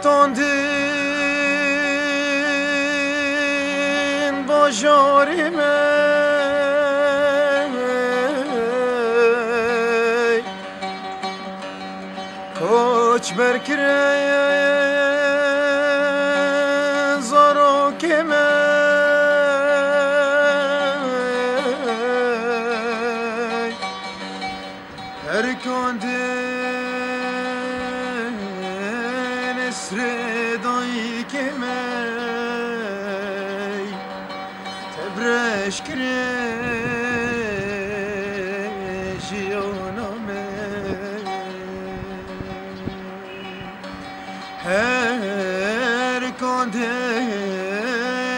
تندین باجاری می کوچ برکره زارو که می هر کندین اسردایی که می تبرش کره جیانامه هر کندین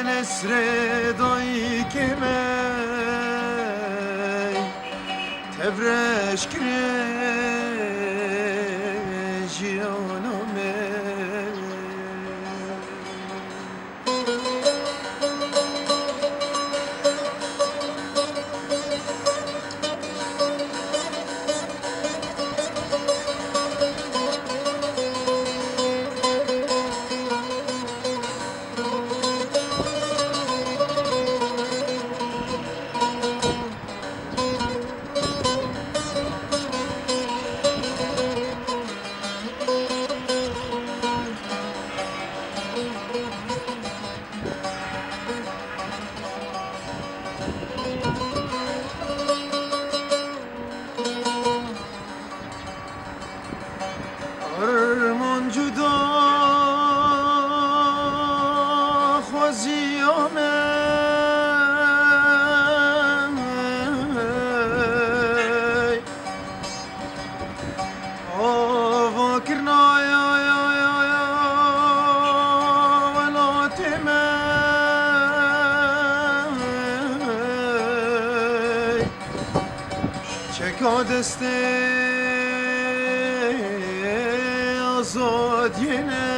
اسردایی که می تبرش کره جیانامه آرمان جدا خوزیامه آوا کرنا یا ولاتمه چکا دسته آزادینه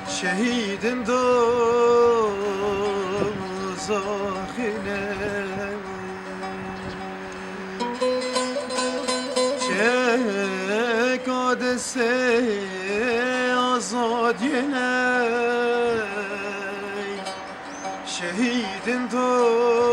شهیدم دو زاخینه چه قادسه آزادینه شهیدم دو